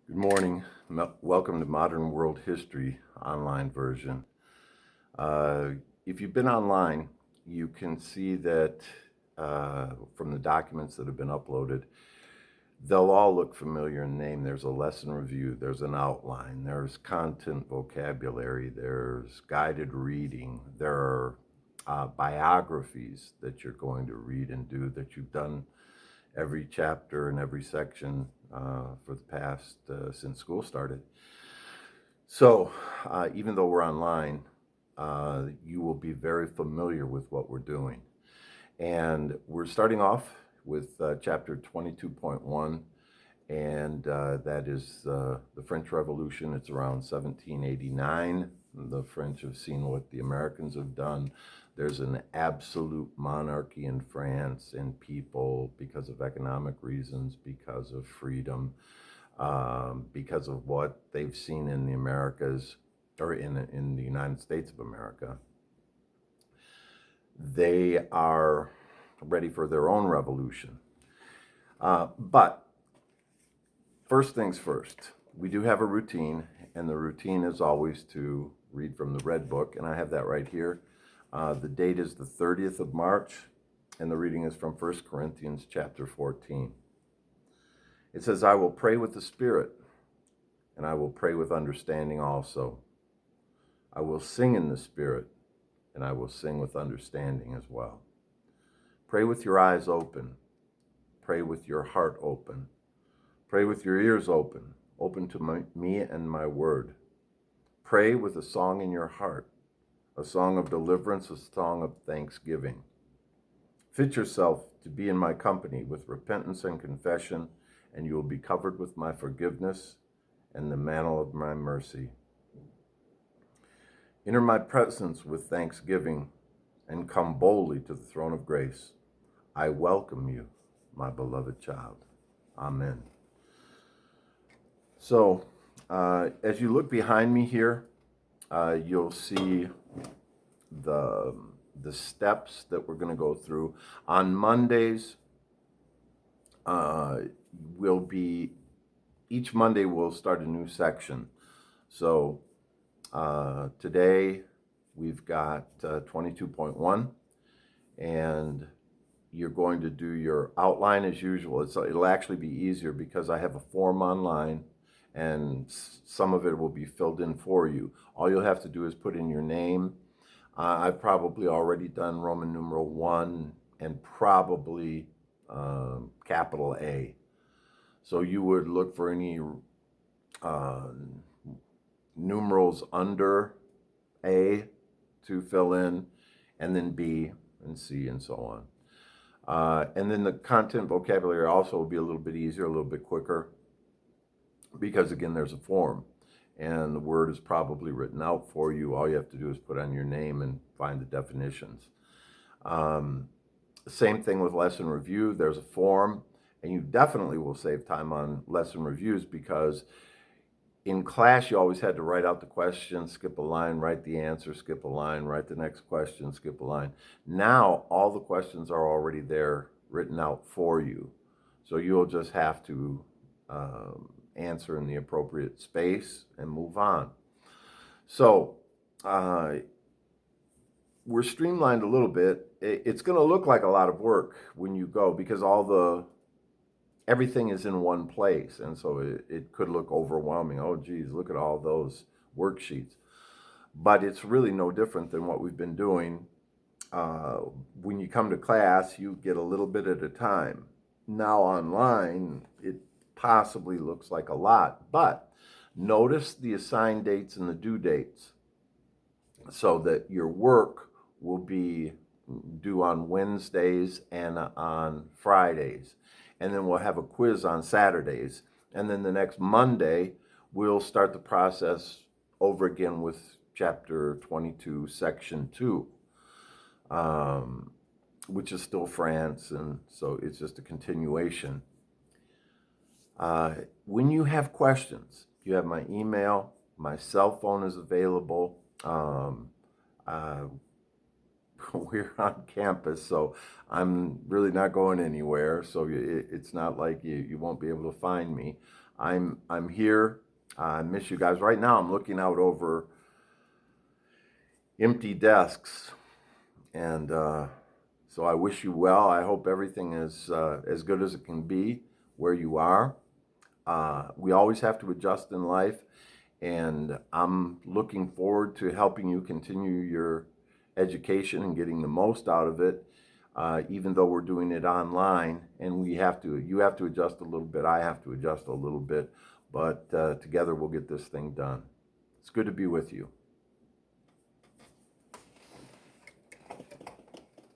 Good morning. Welcome to Modern World History online version. Uh, if you've been online, you can see that from the documents that have been uploaded, they'll all look familiar in name. There's a lesson review, there's an outline, there's content vocabulary, there's guided reading, there are biographies that you're going to read and do that you've done every chapter and every section for the past, since school started. So even though we're online, you will be very familiar with what we're doing. And we're starting off with chapter 22.1, and that is the French Revolution. It's around 1789. The French have seen what the Americans have done. There's an absolute monarchy in France, and people, because of economic reasons, because of freedom, because of what they've seen in the Americas, or in the United States of America, they are ready for their own revolution. But first things first, we do have a routine, and the routine is always to read from the Red Book, and I have that right here. The date is the 30th of March, and the reading is from 1 Corinthians chapter 14. It says, I will pray with the Spirit, and I will pray with understanding also. I will sing in the Spirit, and I will sing with understanding as well. Pray with your eyes open. Pray with your heart open. Pray with your ears open, open to me and my word. Pray with a song in your heart, a song of deliverance, a song of thanksgiving. Fit yourself to be in my company with repentance and confession, and you will be covered with my forgiveness and the mantle of my mercy. Enter my presence with thanksgiving, and come boldly to the throne of grace. I welcome you, my beloved child. Amen. So, as you look behind me here, you'll see the steps that we're going to go through. On Mondays, each Monday we'll start a new section. So today we've got 22.1, and you're going to do your outline as usual. It'll actually be easier because I have a form online, and some of it will be filled in for you. All you'll have to do is put in your name. I've probably already done Roman numeral 1 and probably capital A. So you would look for any numerals under A to fill in, and then B and C and so on. And then the content vocabulary also will be a little bit easier, a little bit quicker, because again, there's a form, and the word is probably written out for you. All you have to do is put on your name and find the definitions. Same thing with lesson review. There's a form, and you definitely will save time on lesson reviews, because in class you always had to write out the question, skip a line, write the answer, skip a line, write the next question, skip a line. Now all the questions are already there, written out for you. So you'll just have to answer in the appropriate space and move on. So we're streamlined a little bit. It's going to look like a lot of work when you go, because everything is in one place, and so it could look overwhelming. Oh geez, look at all those worksheets. But it's really no different than what we've been doing. When you come to class, you get a little bit at a time. Now online, it possibly looks like a lot, but notice the assigned dates and the due dates, so that your work will be due on Wednesdays and on Fridays. And then we'll have a quiz on Saturdays. And then the next Monday, we'll start the process over again with chapter 22, section 2, which is still France, and so it's just a continuation. When you have questions, you have my email, my cell phone is available. We're on campus, so I'm really not going anywhere, so it's not like you won't be able to find me. I'm here. I miss you guys. Right now, I'm looking out over empty desks, and so I wish you well. I hope everything is as good as it can be where you are. We always have to adjust in life, and I'm looking forward to helping you continue your education and getting the most out of it, even though we're doing it online. And you have to adjust a little bit, I have to adjust a little bit, but together we'll get this thing done. It's good to be with you.